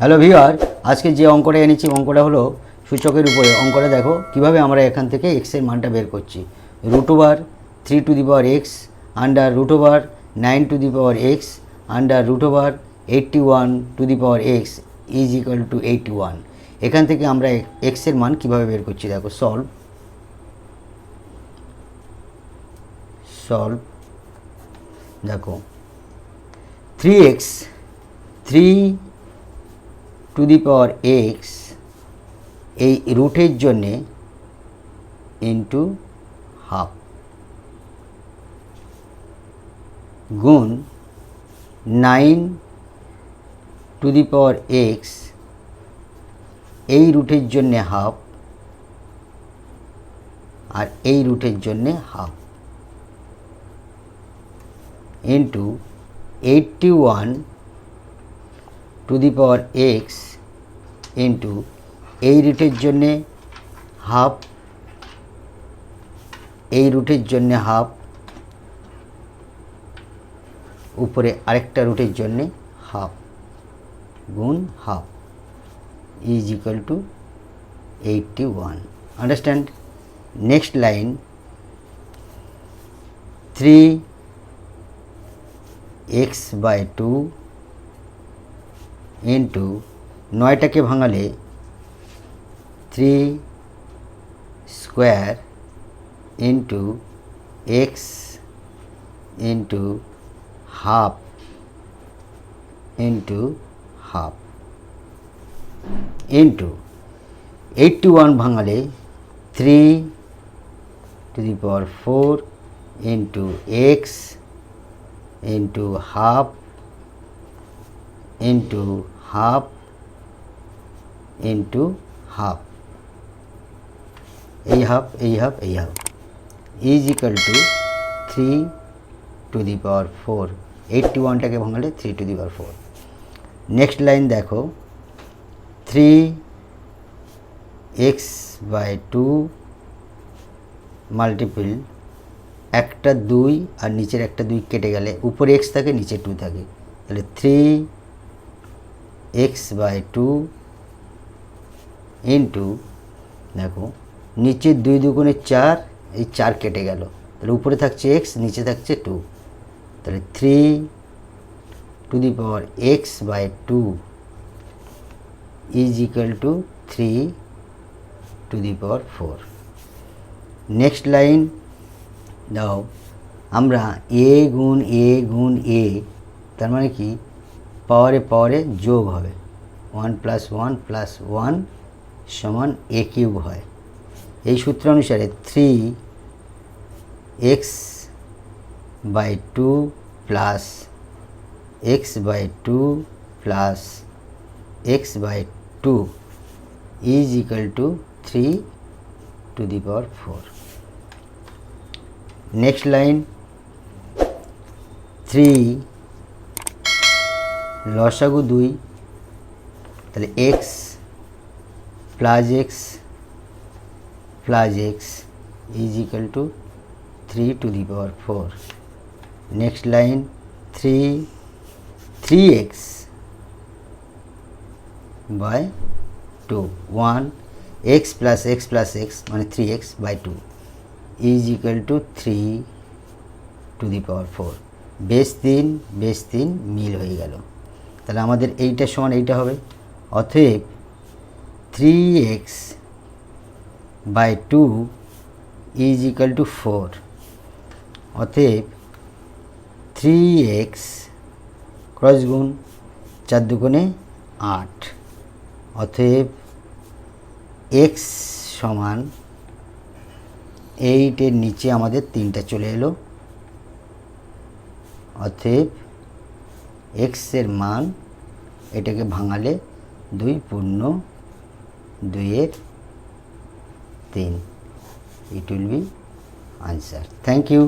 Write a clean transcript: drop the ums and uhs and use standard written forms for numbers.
Hello viewer, আজকে যে অঙ্কটা এনেছি অঙ্কটা হলো সূচকের উপরে। অঙ্কটা দেখো কিভাবে আমরা এখান থেকে এক্স এর মানটা বের করছি। Root over 3 to the power x under root over 9 to the power x under root over 81 to the power x is equal to 81। এখান থেকে আমরা এক্স এর মান কিভাবে বের করছি দেখো। সলভ দেখো 3x 3 to the power x এই রুটের জন্যে ইন্টু হাফ গুণ 9 টু দি পাওয়ার এক্স এই রুটের জন্যে হাফ আর এই রুটের জন্যে half into 81 to the power x into এই রুটের জন্যে হাফ এই রুটের জন্যে হাফ উপরে আরেকটা রুটের জন্যে হাফ গুণ half is equal to 81। Understand? Next line 3x by 2 into 9টাকে ভাঙালে 3 square into x into half into half into 81 ভাঙালে 3 to the power 4 into x into half into half into half এই half এই half এই half is equal to 3 to the পাওয়ার 4। 81টাকে ভাঙালে 3 to the power 4। Next line দেখো 3x by 2 multiple একটা 2 আর নিচের একটা 2 কেটে গেলে উপরে x থাকে নিচে 2 থাকে, তাহলে 3x বাই 2 ইন্টু দেখো নিচে 2 দুগুণে 4, এই 4 কেটে গেল, তাহলে উপরে থাকছে x নিচে থাকছে 2, তাহলে 3 to the power x by 2 is equal to 3 to the power 4। Next line দাও আমরা a গুণ a গুণ a, তার মানে কি পাওয়ারে পাওয়ারে যোগ হবে, 1 প্লাস 1 প্লাস 1 সমান a কিউব হয়। এই সূত্র অনুসারে 3x by 2 plus x by 2 plus x by 2 is equal to 3 to the power 4। Next line 3 লসাগু 2, তাহলে x plus x plus x ইজ equal to 3 to the power 4। Next line 3x by 2 1 x plus x plus x মানে 3x by 2 is equal to 3 to the power 4। Base 3 মিল হয়ে গেল, তাহলে আমাদের এইটা সমান এইটা হবে। অতএব 3x by 2 is equal to 4। অতএব 3x ক্রস গুণ 4 দুগুণে 8, অতএব x সমান 8-এর নিচে আমাদের 3টা চলে এলো, অতএব x এর মান এটাকে ভাঙালে 2 পূর্ণ 2-এর 3, it will be answer. Thank you.